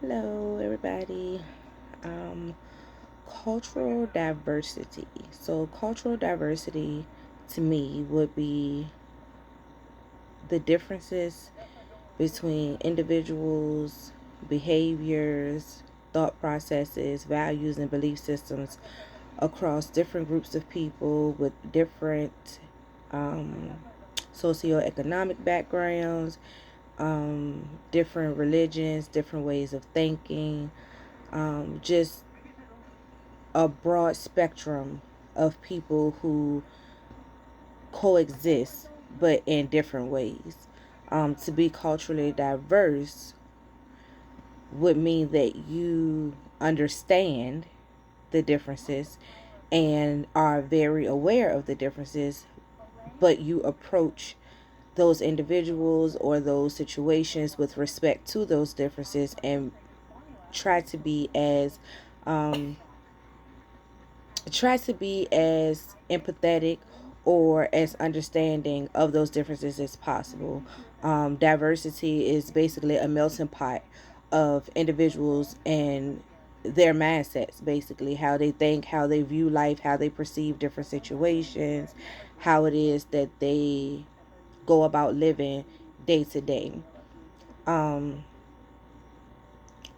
Hello, everybody. Um, Cultural diversity. So, cultural diversity to me would be the differences between individuals, behaviors, thought processes, values, and belief systems across different groups of people with different um, socioeconomic backgrounds, different religions, different ways of thinking, just a broad spectrum of people who coexist but in different ways. To be culturally diverse would mean that you understand the differences and are very aware of the differences, but you approach those individuals or those situations with respect to those differences and try to be as um, empathetic or as understanding of those differences as possible. Diversity is basically a melting pot of individuals and their mindsets, basically how they think, how they view life, how they perceive different situations, how it is that they go about living day to day. Um,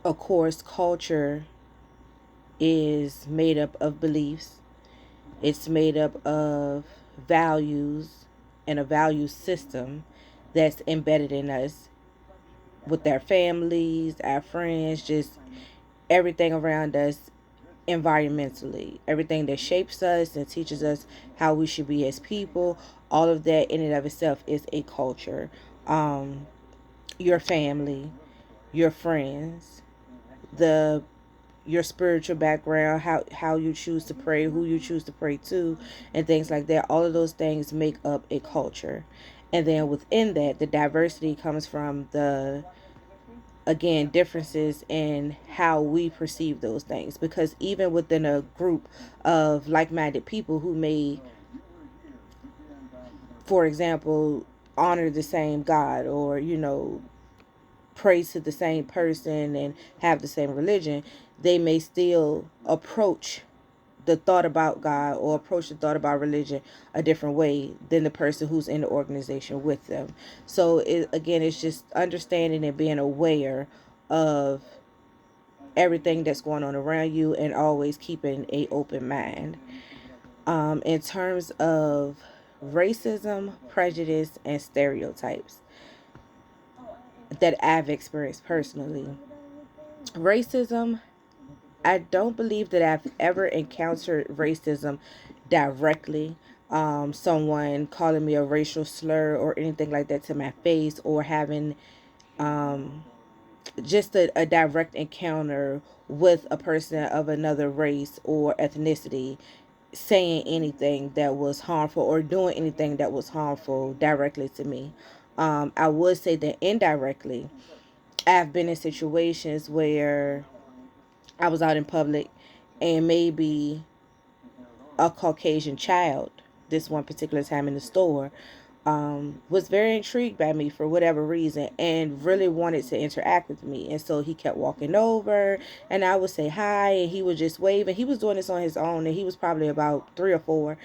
of course, culture is made up of beliefs. It's made up of values and a value system that's embedded in us with our families, our friends, just everything around us environmentally. Everything that shapes us and teaches us how we should be as people, all of that in and of itself is a culture. Um, your family, your friends, the your spiritual background, how you choose to pray, who you choose to pray to, and things like that. All of those things make up a culture. And then within that, the diversity comes from the, again, differences in how we perceive those things. Because even within a group of like minded people who may, for example, honor the same God or, pray to the same person and have the same religion, they may still approach the thought about God or approach the thought about religion a different way than the person who's in the organization with them. So again, it's just understanding and being aware of everything that's going on around you and always keeping a open mind. In terms of racism, prejudice, and stereotypes that I've experienced personally, racism, I don't believe that I've ever encountered racism directly. Someone calling me a racial slur or anything like that to my face, or having um, just a direct encounter with a person of another race or ethnicity saying anything that was harmful or doing anything that was harmful directly to me. I would say that indirectly, I've been in situations where I was out in public and maybe a Caucasian child, this one particular time in the store, was very intrigued by me for whatever reason and really wanted to interact with me. And so he kept walking over and I would say hi and he would just wave. And he was doing this on his own and he was probably about 3 or 4.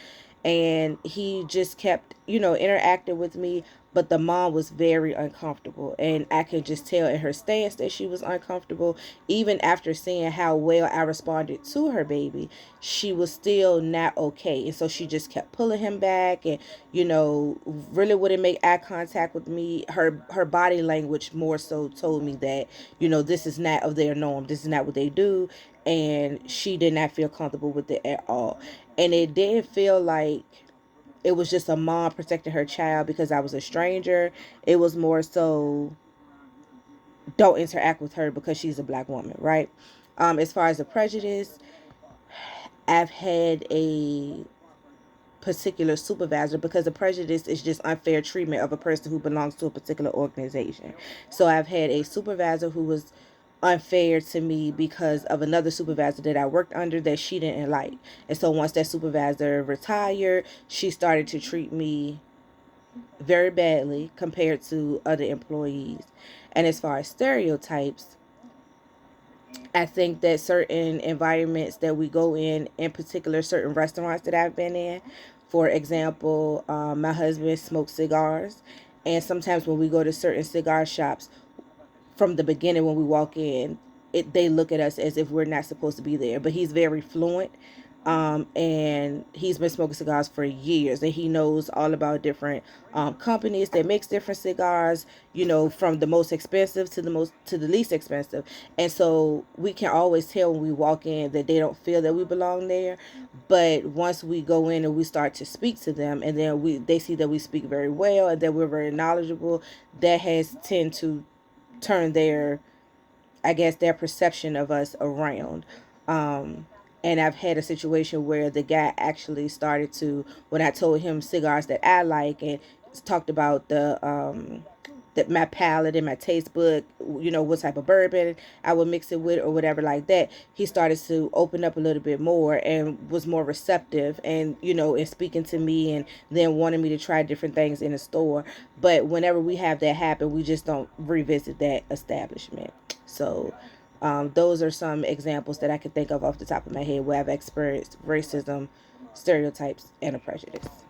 And he just kept, interacting with me. But the mom was very uncomfortable. And I could just tell in her stance that she was uncomfortable. Even after seeing how well I responded to her baby, she was still not okay. And so she just kept pulling him back and, really wouldn't make eye contact with me. Her body language more so told me that, this is not of their norm. This is not what they do. And she did not feel comfortable with it at all. And it didn't feel like it was just a mom protecting her child because I was a stranger. It was more so don't interact with her because she's a black woman, right? As far as the prejudice, I've had a particular supervisor because the prejudice is just unfair treatment of a person who belongs to a particular organization. So I've had a supervisor who was unfair to me because of another supervisor that I worked under that she didn't like. And so once that supervisor retired, she started to treat me very badly compared to other employees. And as far as stereotypes, I think that certain environments that we go in particular, certain restaurants that I've been in, for example, my husband smokes cigars, and sometimes when we go to certain cigar shops, from the beginning when we walk in, they look at us as if we're not supposed to be there. But he's very fluent, and he's been smoking cigars for years, and he knows all about different companies that makes different cigars. You know, from the most expensive to the least expensive, and so we can always tell when we walk in that they don't feel that we belong there. But once we go in and we start to speak to them, and then they see that we speak very well and that we're very knowledgeable, that has tend to turn their, I guess, their perception of us around. Um, and I've had a situation where the guy actually started to, when I told him cigars that I like, and talked about that my palate and my taste bud, you know, what type of bourbon I would mix it with or whatever like that, he started to open up a little bit more and was more receptive, and you know, and speaking to me, and then wanting me to try different things in the store. But whenever we have that happen, we just don't revisit that establishment. So those are some examples that I can think of off the top of my head where I've experienced racism, stereotypes, and a prejudice.